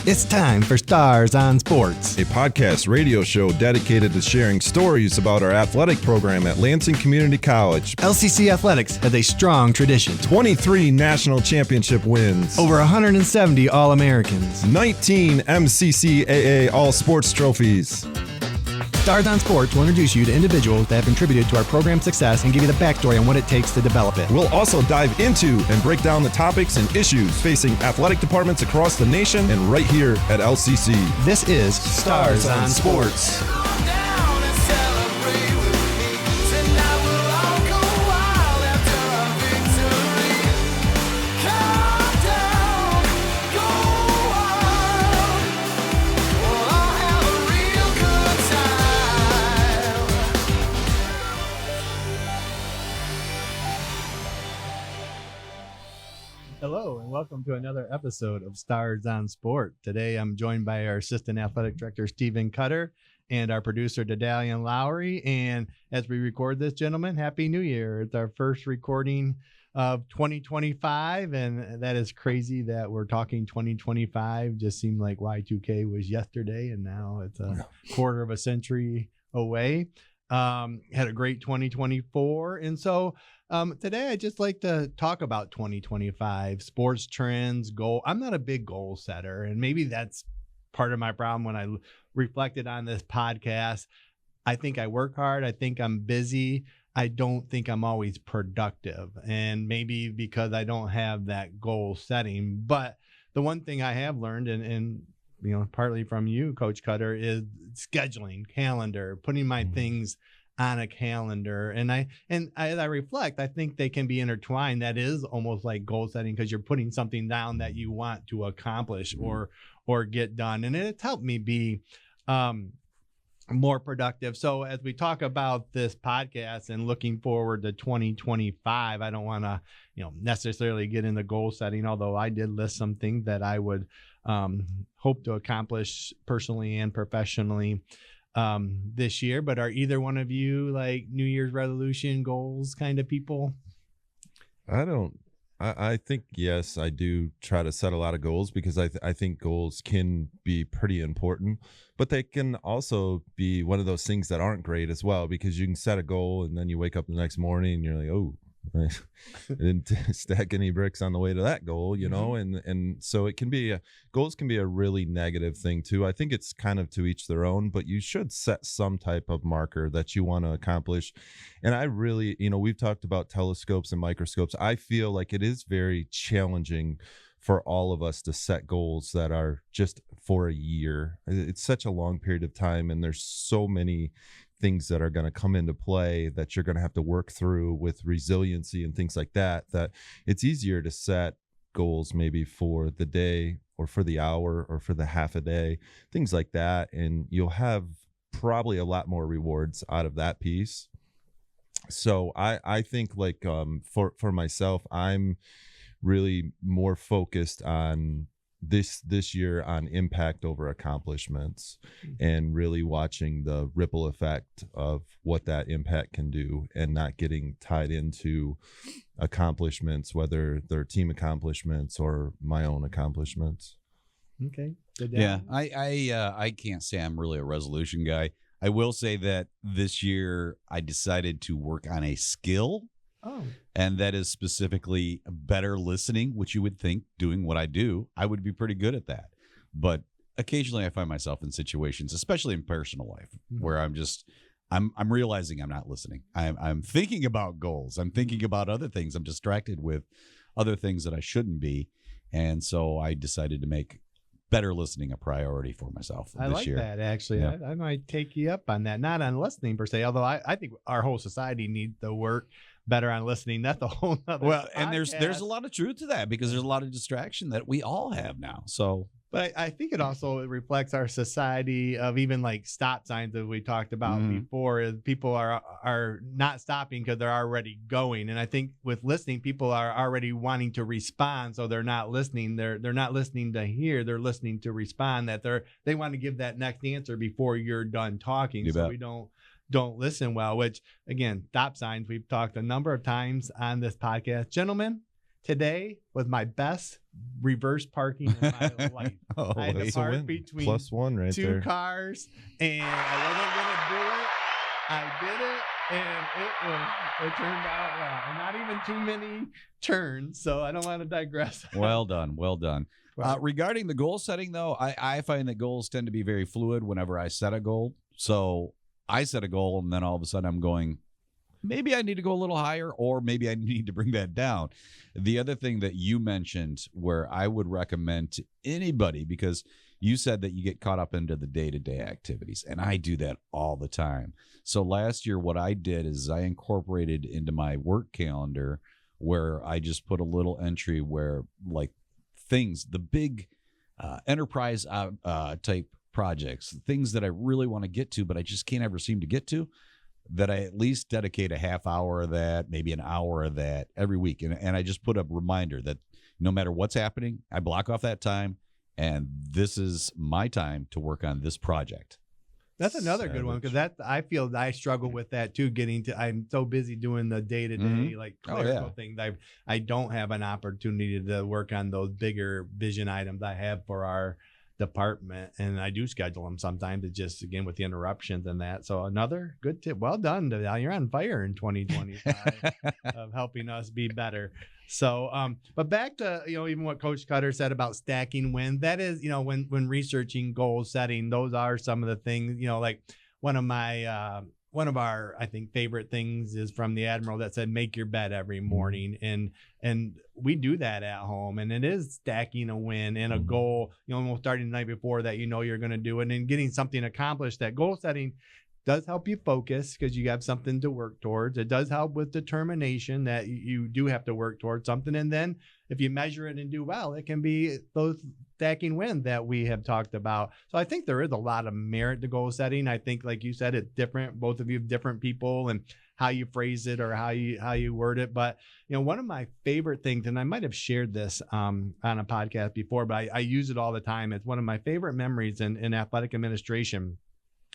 It's time for Stars on Sports, a podcast radio show dedicated to sharing stories about our athletic program at Lansing Community College. LCC Athletics has a strong tradition. 23 national championship wins. Over 170 All-Americans. 19 MCCAA All-Sports trophies. Stars on Sports will introduce you to individuals that have contributed to our program's success and give you the backstory on what it takes to develop it. We'll also dive into and break down the topics and issues facing athletic departments across the nation and right here at LCC. This is Stars on Sports. Hello and welcome to another episode of Stars on Sport. Today I'm joined by our Assistant Athletic Director, Stephen Cutter, and our producer, Daedalian Lowry. And as we record this, gentlemen, Happy New Year. It's our first recording of 2025, and that is crazy that we're talking 2025. Just seemed like Y2K was yesterday, and now it's a quarter of a century away. Had a great 2024, and so today I'd just like to talk about 2025 sports trends, goal. I'm not a big goal setter, and maybe that's part of my problem when I reflected on this podcast. I think I work hard. I think I'm busy. I don't think I'm always productive, and maybe because I don't have that goal setting. But the one thing I have learned, and you know, partly from you, Coach Cutter, is scheduling, calendar, putting my things on a calendar. And as I reflect, I think they can be intertwined. That is almost like goal setting, because you're putting something down that you want to accomplish or get done. And it's helped me be more productive. So as we talk about this podcast and looking forward to 2025, I don't want to, necessarily get into goal setting, although I did list some things that I would hope to accomplish personally and professionally this year. But are either one of you like New Year's resolution goals kind of people? I think, yes, I do try to set a lot of goals, because I think goals can be pretty important, but they can also be one of those things that aren't great as well, because you can set a goal and then you wake up the next morning and you're like, oh, I didn't stack any bricks on the way to that goal, and so it can be goals can be a really negative thing too. I think it's kind of to each their own, but you should set some type of marker that you want to accomplish. And I really, we've talked about telescopes and microscopes. I feel like it is very challenging for all of us to set goals that are just for a year. It's such a long period of time, and there's so many things that are going to come into play that you're going to have to work through with resiliency and things like that it's easier to set goals maybe for the day or for the hour or for the half a day, things like that, and you'll have probably a lot more rewards out of that piece. So I think like for myself, I'm really more focused on this year on impact over accomplishments, and really watching the ripple effect of what that impact can do, and not getting tied into accomplishments, whether they're team accomplishments or my own accomplishments. Okay. Yeah, I can't say I'm really a resolution guy. I will say that this year I decided to work on a skill. Oh. And that is specifically better listening, which you would think, doing what I do, I would be pretty good at that. But occasionally I find myself in situations, especially in personal life, where I'm realizing I'm not listening. I'm thinking about goals. I'm thinking about other things. I'm distracted with other things that I shouldn't be. And so I decided to make better listening a priority for myself this year. I like that, actually. Yeah. I might take you up on that. Not on listening per se, although I think our whole society needs to work better on listening. That's a whole nother podcast. And there's a lot of truth to that, because there's a lot of distraction that we all have now. So, but I think it also reflects our society of even like stop signs that we talked about before. Is people are not stopping because they're already going. And I think with listening, people are already wanting to respond, so they're not listening. They're not listening to hear. They're listening to respond. That they want to give that next answer before you're done talking. So we don't listen well, which again, stop signs we've talked a number of times on this podcast. Gentlemen, today was my best reverse parking in my life. I had to It's a park win. between +1 right two there. cars, and I wasn't gonna do it. I did it, and it turned out well, and not even too many turns. So I don't want to digress. Well done. Right. Regarding the goal setting, though, I find that goals tend to be very fluid whenever I set a goal. So I set a goal, and then all of a sudden I'm going, maybe I need to go a little higher, or maybe I need to bring that down. The other thing that you mentioned where I would recommend to anybody, because you said that you get caught up into the day-to-day activities, and I do that all the time. So last year, what I did is I incorporated into my work calendar where I just put a little entry where, like, things, the big enterprise type projects, things that I really want to get to, but I just can't ever seem to get to, that I at least dedicate a half hour of that, maybe an hour of that every week. And I just put a reminder that no matter what's happening, I block off that time, and this is my time to work on this project. That's another good one, because I feel I struggle with that too. I'm so busy doing the day to day like clerical things. I don't have an opportunity to work on those bigger vision items I have for our department, and I do schedule them sometimes. It's just, again, with the interruptions and that. So another good tip. Well done, Daedalian. You're on fire in 2025 of helping us be better. So, but back to, even what Coach Cutter said about stacking wins, that is, when researching goal setting, those are some of the things, like one of our, I think, favorite things is from the Admiral that said, make your bed every morning. And we do that at home, and it is stacking a win and a goal, starting the night before that, you're going to do it, and getting something accomplished. That goal setting does help you focus because you have something to work towards. It does help with determination that you do have to work towards something. And then if you measure it and do well, it can be those stacking wins that we have talked about. So I think there is a lot of merit to goal setting. I think, like you said, it's different. Both of you have different people and how you phrase it or how you word it. But, one of my favorite things, and I might have shared this on a podcast before, but I use it all the time. It's one of my favorite memories in athletic administration.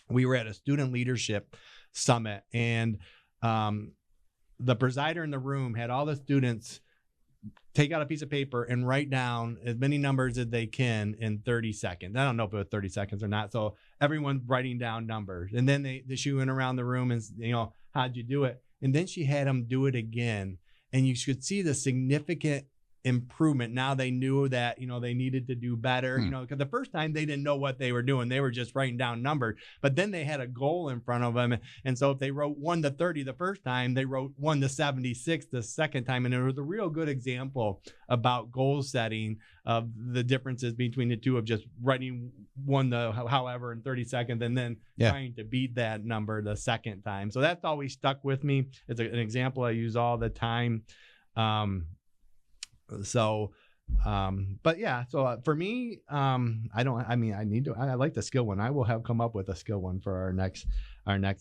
We were at a student leadership summit, and the presider in the room had all the students take out a piece of paper and write down as many numbers as they can in 30 seconds. I don't know if it was 30 seconds or not. So everyone's writing down numbers, and then she went around the room and, how'd you do it? And then she had them do it again. And you could see the significant improvement. Now they knew that, they needed to do better, because the first time they didn't know what they were doing. They were just writing down numbers, but then they had a goal in front of them. And so if they wrote 1 to 30 the first time, they wrote 1 to 76 the second time. And it was a real good example about goal setting, of the differences between the two, of just writing 1 to however in 30 seconds and then trying to beat that number the second time. So that's always stuck with me. It's an example I use all the time. But yeah, so for me, I like the skill one. I will have come up with a skill one for our next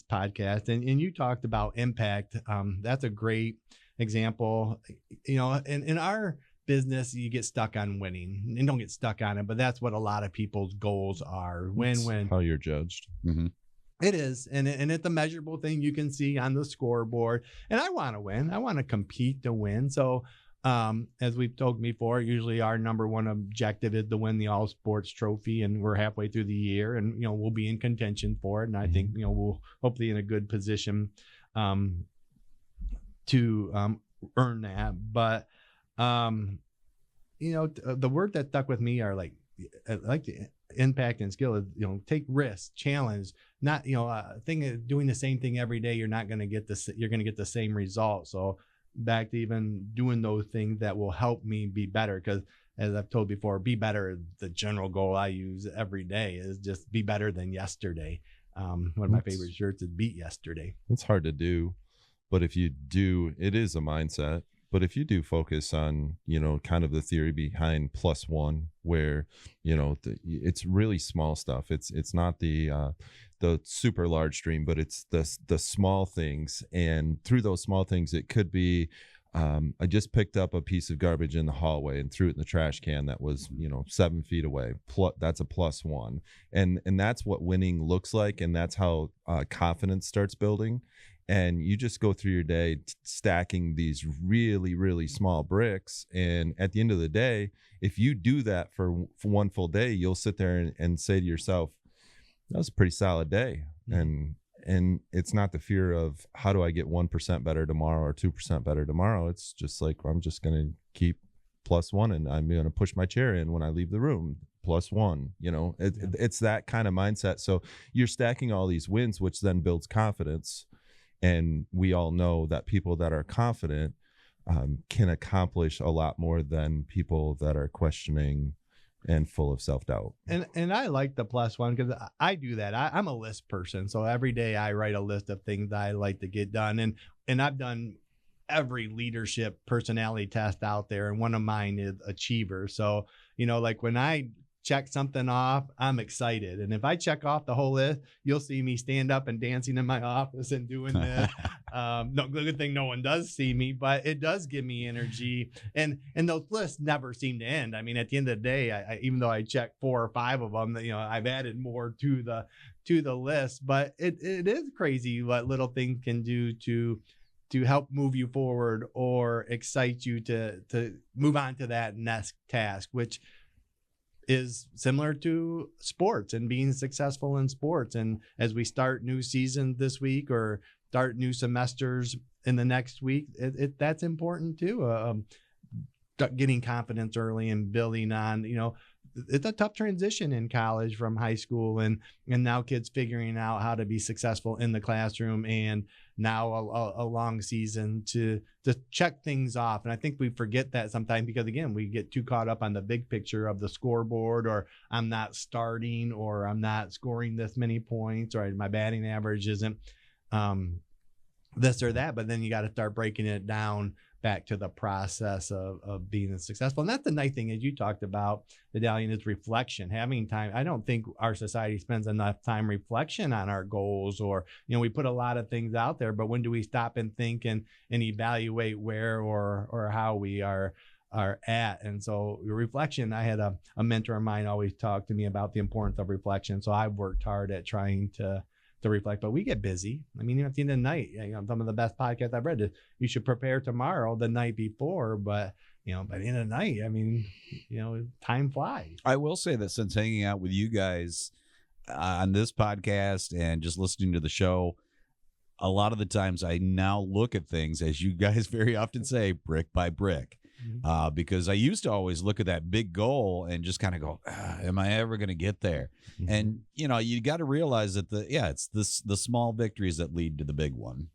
podcast. And you talked about impact. That's a great example. In our business, you get stuck on winning, and don't get stuck on it, but that's what a lot of people's goals are. Win. How you're judged. Mm-hmm. It is. And it's a measurable thing you can see on the scoreboard. And I want to win. I want to compete to win. So, as we've talked before, usually our number one objective is to win the all sports trophy, and we're halfway through the year, and we'll be in contention for it. And I think we'll hopefully in a good position to earn that. But the word that stuck with me are like the impact and skill is, take risks, challenge, not thing of doing the same thing every day. You're not going to get you're going to get the same result. So back to even doing those things that will help me be better, because as I've told before, be better, the general goal I use every day is just be better than yesterday. One of my favorite shirts is beat yesterday. It's hard to do, but if you do, it is a mindset. But if you do focus on, kind of the theory behind +1, where, it's really small stuff. It's not the super large dream, but it's the small things. And through those small things, it could be, I just picked up a piece of garbage in the hallway and threw it in the trash can that was, 7 feet away. That's a +1. And that's what winning looks like. And that's how confidence starts building. and you just go through your day stacking these really, really small bricks. And at the end of the day, if you do that for one full day, you'll sit there and say to yourself, that was a pretty solid day. Mm-hmm. And it's not the fear of how do I get 1% better tomorrow or 2% better tomorrow. It's just like, I'm just going to keep +1, and I'm going to push my chair in when I leave the room, +1, it's that kind of mindset. So you're stacking all these wins, which then builds confidence. And we all know that people that are confident can accomplish a lot more than people that are questioning and full of self-doubt. And I like the +1 because I do that. I'm a list person. So every day I write a list of things that I like to get done. And I've done every leadership personality test out there. And one of mine is achiever. So, like when I check something off, I'm excited. And if I check off the whole list, you'll see me stand up and dancing in my office and doing this. No good thing no one does see me, but it does give me energy. And those lists never seem to end. I mean, at the end of the day, I even though I check 4 or 5 of them, I've added more to the list. But it is crazy what little things can do to help move you forward or excite you to move on to that next task, which is similar to sports and being successful in sports. And as we start new seasons this week or start new semesters in the next week, that's important too. Getting confidence early and building on, it's a tough transition in college from high school and now kids figuring out how to be successful in the classroom and now a long season to check things off. And I think we forget that sometimes because, again, we get too caught up on the big picture of the scoreboard, or I'm not starting, or I'm not scoring this many points, or my batting average isn't this or that. But then you got to start breaking it down back to the process of being successful. And that's the nice thing, as you talked about, Daedalian, is reflection, having time. I don't think our society spends enough time reflection on our goals, or, we put a lot of things out there, but when do we stop and think and evaluate where or how we are at? And so reflection, I had a mentor of mine always talk to me about the importance of reflection. So I've worked hard at trying to reflect, but we get busy. I mean, at the end of the night, some of the best podcasts I've read is you should prepare tomorrow the night before, but by the end of the night, I mean, time flies. I will say that since hanging out with you guys on this podcast and just listening to the show, a lot of the times I now look at things, as you guys very often say, brick by brick. Because I used to always look at that big goal and just kind of go, am I ever going to get there? Mm-hmm. And, you got to realize that it's the small victories that lead to the big one.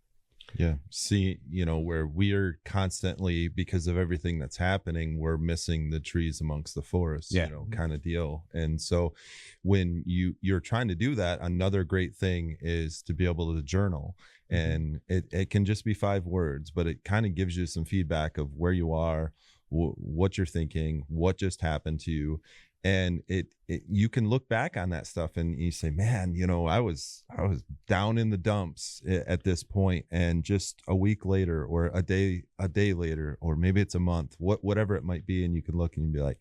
Yeah. See, where we are constantly, because of everything that's happening, we're missing the trees amongst the forest, kind of deal. And so when you're trying to do that, another great thing is to be able to journal. And it can just be 5 words, but it kind of gives you some feedback of where you are, what you're thinking, what just happened to you. And you can look back on that stuff and you say, man, I was down in the dumps at this point, and just a week later, or a day later, or maybe it's a month, whatever it might be. And you can look and be like,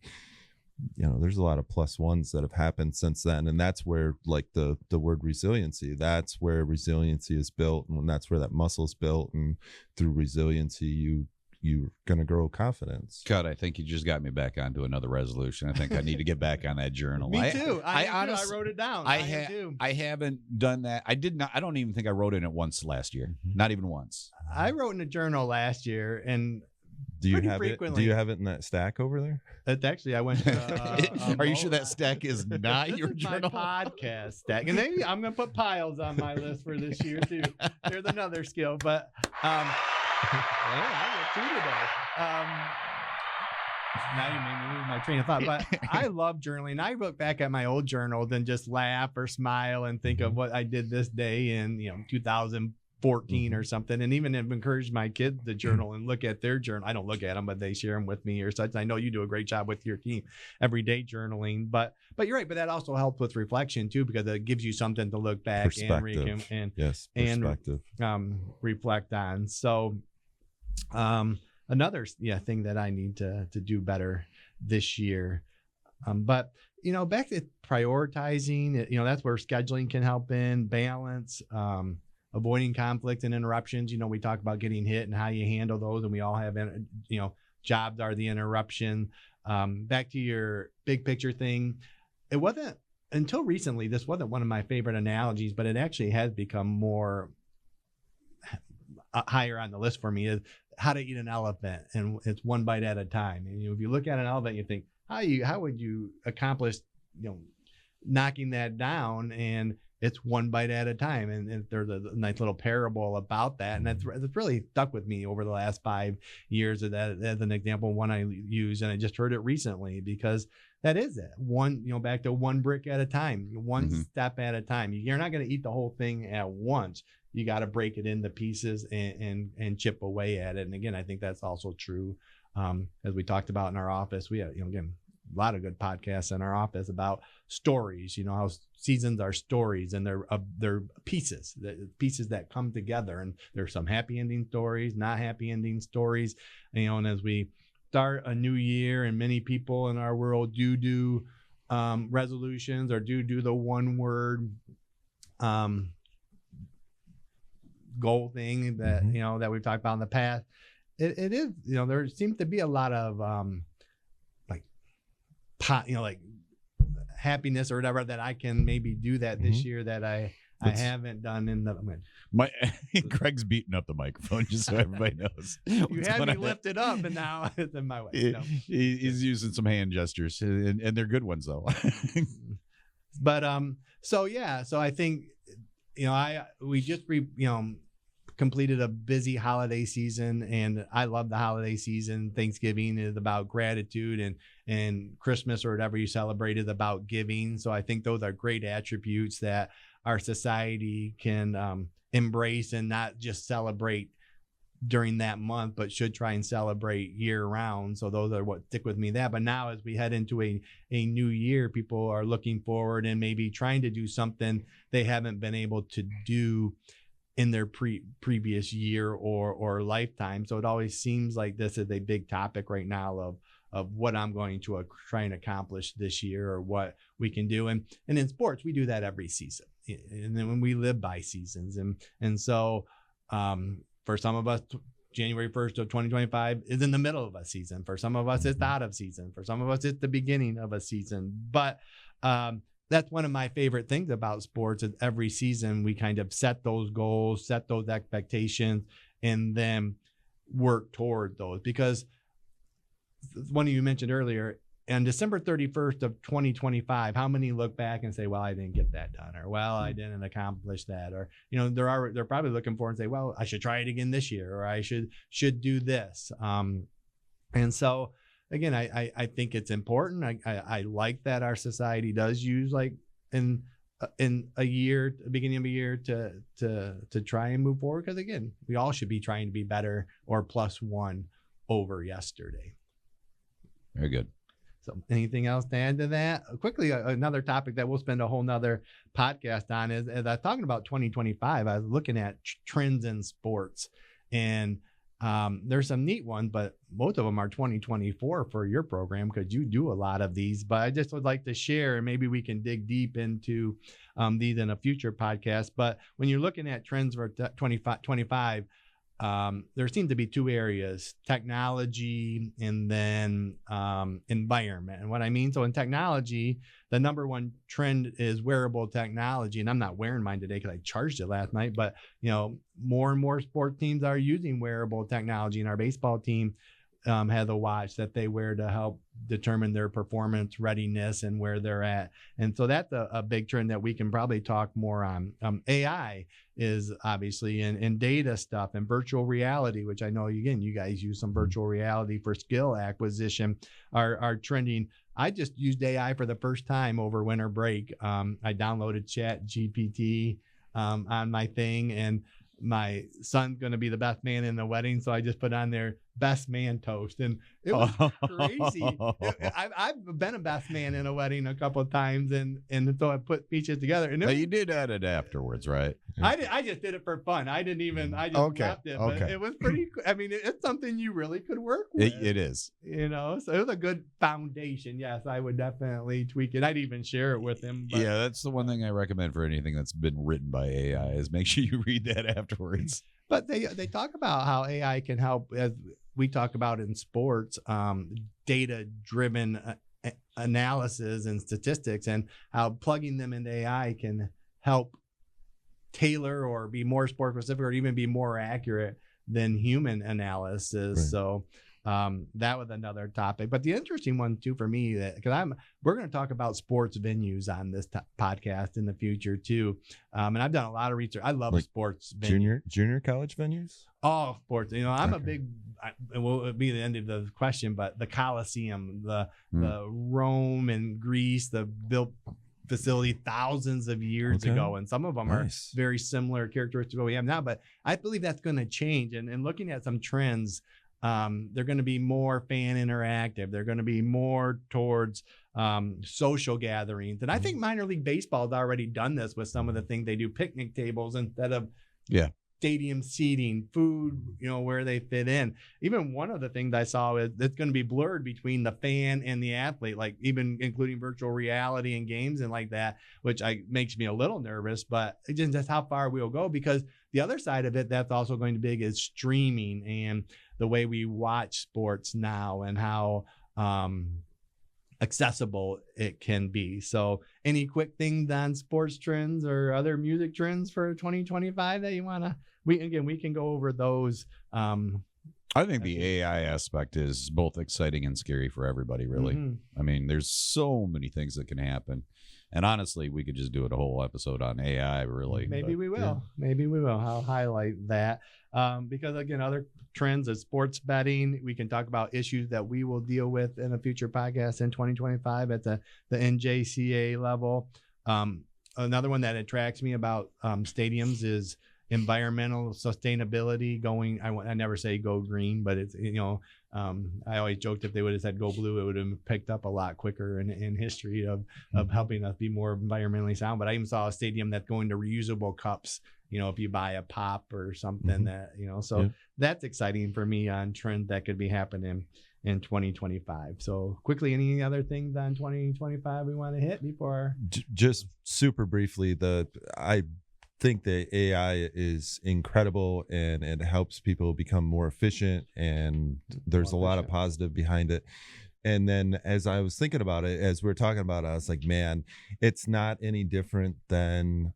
there's a lot of +1s that have happened since then. And that's where, like, the word resiliency, that's where resiliency is built. And that's where that muscle is built. And through resiliency, you're going to grow confidence. God, I think you just got me back onto another resolution. I think I need to get back on that journal. Me too. I honestly, I wrote it down. I haven't done that. I did not. I don't even think I wrote in it once last year. Not even once. I wrote in a journal last year, and do you have it? Do you have it in that stack over there? It's actually, I went to are you sure that stack is not your journal? My podcast stack. And maybe I'm going to put piles on my list for this year too. There's another skill, but I will too today. Now you made me lose my train of thought, but I love journaling. I look back at my old journal, then just laugh or smile and think of what I did this day in 2014 or something. And even have encouraged my kids to journal and look at their journal. I don't look at them, but they share them with me or such. I know you do a great job with your team every day journaling, but you're right. But that also helps with reflection too, because it gives you something to look back and reflect on. So, another thing that I need to do better this year. But back to prioritizing, that's where scheduling can help in balance. avoiding conflict and interruptions. We talk about getting hit and how you handle those, and we all have, jobs are the interruption. Back to your big picture thing, it wasn't until recently, this wasn't one of my favorite analogies, but it actually has become more higher on the list for me, is how to eat an elephant, and it's one bite at a time. And if you look at an elephant, you think, how would you accomplish knocking that down? And it's one bite at a time. And there's a nice little parable about that, and that's really stuck with me over the last 5 years. Of that as an example, one I use, and I just heard it recently, because that is it. One, back to one brick at a time, one step at a time. You're not going to eat the whole thing at once. You got to break it into pieces and chip away at it. And again, I think that's also true. As we talked about in our office, we have, again, a lot of good podcasts in our office about stories, how seasons are stories, and they're pieces that come together. And there's some happy ending stories, not happy ending stories, and as we start a new year, and many people in our world do resolutions, or do the one word goal thing that that we've talked about in the past. It is, there seems to be a lot of like happiness or whatever, that I can maybe do that this year that I haven't done in the Craig's beating up the microphone just so everybody knows. You had me lifted up, and now it's in my way. He's using some hand gestures, and they're good ones though. But so I think we just completed a busy holiday season, and I love the holiday season. Thanksgiving is about gratitude, and Christmas or whatever you celebrate is about giving. So I think those are great attributes that our society can embrace, and not just celebrate during that month, but should try and celebrate year round. So those are what stick with me. But now, as we head into a new year, people are looking forward and maybe trying to do something they haven't been able to do in their previous year or lifetime. So it always seems like this is a big topic right now of what I'm going to try and accomplish this year, or what we can do. And in sports, we do that every season. And then when we live by seasons, and so for some of us, January 1st of 2025 is in the middle of a season. For some of us, it's out of season. For some of us, it's the beginning of a season. But that's one of my favorite things about sports, is every season we kind of set those goals, set those expectations, and then work toward those. Because one of you mentioned earlier, on December 31st of 2025, how many look back and say, well, I didn't get that done, or well, I didn't accomplish that, or they're probably looking for and say, well, I should try it again this year, or I should do this. And so again, I think it's important. I like that our society does use, like, in a year, beginning of a year, to try and move forward, because again, we all should be trying to be better or plus one over yesterday. Very good. So anything else to add to that? Quickly, another topic that we'll spend a whole nother podcast on is, as I was talking about 2025, I was looking at trends in sports, and there's some neat ones, but most of them are 2024 for your program, because you do a lot of these. But I just would like to share, and maybe we can dig deep into these in a future podcast. But when you're looking at trends for 2025, there seem to be two areas: technology and then environment. And what I mean, so in technology, the number one trend is wearable technology. And I'm not wearing mine today because I charged it last night, but more and more sports teams are using wearable technology, and our baseball team has a watch that they wear to help determine their performance readiness and where they're at. And so that's a big trend that we can probably talk more on. AI is obviously in data stuff, and virtual reality, which I know, again, you guys use some virtual reality for skill acquisition, are trending. I just used AI for the first time over winter break. I downloaded Chat GPT on my thing, and my son's going to be the best man in the wedding. So I just put on there, best man toast, and it was crazy. I've been a best man in a wedding a couple of times, and so I put peaches together. And you did add it afterwards, right? I just did it for fun. I just left it. But it was pretty. I mean, it's something you really could work with. It is. So it was a good foundation. Yes, I would definitely tweak it. I'd even share it with him. But. Yeah, that's the one thing I recommend for anything that's been written by AI is make sure you read that afterwards. But they talk about how AI can help, as we talk about in sports, data-driven analysis and statistics, and how plugging them into AI can help tailor or be more sport specific or even be more accurate than human analysis. Right. So that was another topic. But the interesting one too for me, because we're going to talk about sports venues on this podcast in the future too. And I've done a lot of research. I love sports venues. Junior college venues. Oh, sports. I'm a big. It will be the end of the question, but the Coliseum, the Rome and Greece, the built facility thousands of years ago, and some of them are very similar characteristics to what we have now. But I believe that's going to change. And looking at some trends. They're going to be more fan interactive. They're going to be more towards social gatherings. And I think minor league baseball has already done this with some of the things they do, picnic tables instead of stadium seating, food, where they fit in. Even one of the things I saw is it's going to be blurred between the fan and the athlete, like even including virtual reality and games and like that, which makes me a little nervous, but it's just that's how far we'll go, because the other side of it that's also going to be big is streaming and the way we watch sports now and how accessible it can be. So any quick things on sports trends or other music trends for 2025 that you want to, we can go over those. I think the AI aspect is both exciting and scary for everybody, really. I mean, there's so many things that can happen. And honestly, we could just do a whole episode on AI, really. Maybe we will. Yeah. Maybe we will. I'll highlight that. Because, again, other trends of sports betting, we can talk about issues that we will deal with in a future podcast in 2025 at the NJCA level. Another one that attracts me about stadiums is environmental sustainability. I never say go green, but it's, I always joked if they would have said go blue, it would have picked up a lot quicker in history of helping us be more environmentally sound. But I even saw a stadium that's going to reusable cups, if you buy a pop or something that's exciting for me on trends that could be happening in 2025. So quickly, any other things on 2025 we want to hit before? Just super briefly, I think the AI is incredible and it helps people become more efficient, and there's a lot of positive behind it. And then as I was thinking about it, as we were talking about it, I was like, man, it's not any different than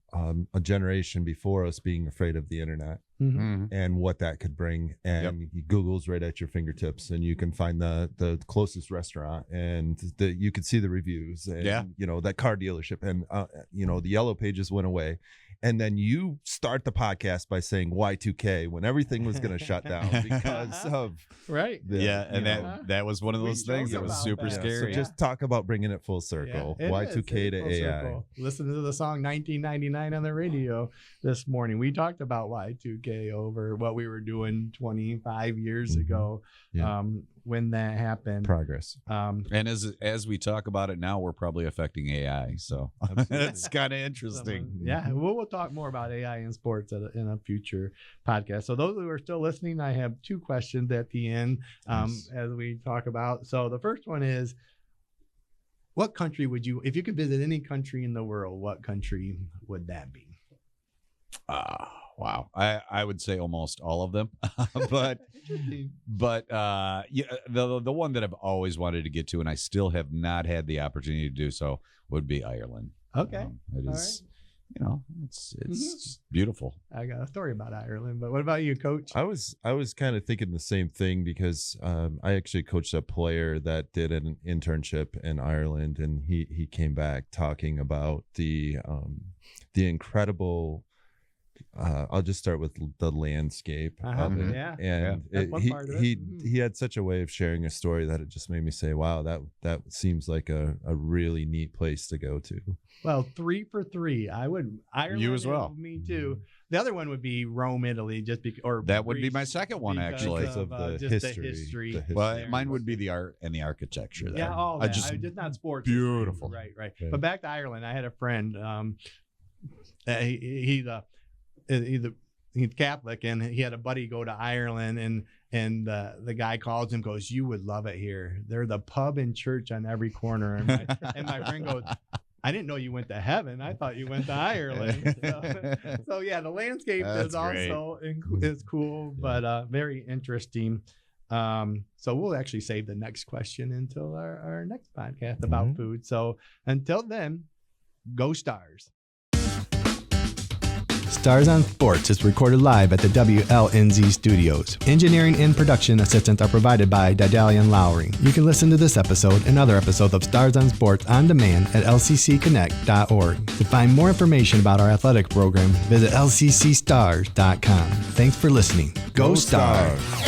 a generation before us being afraid of the internet and what that could bring. And Google's right at your fingertips, and you can find the closest restaurant, and you can see the reviews, and that car dealership, and the yellow pages went away. And then you start the podcast by saying Y2K when everything was going to shut down because of that was one of those things that was super scary. So just talk about bringing it full circle. Y2K to AI. Circle. Listen to the song 1999 on the radio this morning. We talked about Y2K over what we were doing 25 years ago. When that happened. Progress. And as we talk about it now, we're probably affecting AI. So it's kind of interesting. We'll talk more about AI in sports in a future podcast. So those who are still listening, I have two questions at the end as we talk about. So the first one is, what country would you, if you could visit any country in the world, what country would that be? Wow. I would say almost all of them, but the one that I've always wanted to get to, and I still have not had the opportunity to do so, would be Ireland. Okay. It is, it's just beautiful. I got a story about Ireland, but what about you, Coach? I was kind of thinking the same thing because I actually coached a player that did an internship in Ireland, and he came back talking about the incredible I'll just start with the landscape of it. Yeah. And That's one part of it. he had such a way of sharing a story that it just made me say, wow, that seems like a really neat place to go to. Well, 3 for 3. I would. Ireland, You as well. Me too. The other one would be Rome, Italy, just because. Or That would be Greece, my second one, actually. because Of the just history. the Well, there. mine would be the art and the architecture there. Yeah, all that. Just not sports. beautiful. Right. Okay. But back to Ireland, I had a friend. He's Catholic, and he had a buddy go to Ireland, and the guy calls him, goes, "You would love it here. They're the pub and church on every corner." And my friend goes, "I didn't know you went to heaven. I thought you went to Ireland." So yeah, the landscape That's is also is cool, but very interesting. So we'll actually save the next question until our next podcast about food. So until then, go Stars. Stars on Sports is recorded live at the WLNZ studios. Engineering and production assistance are provided by Daedalian Lowry. You can listen to this episode and other episodes of Stars on Sports on demand at lccconnect.org. To find more information about our athletic program, visit lccstars.com. Thanks for listening. Go Stars!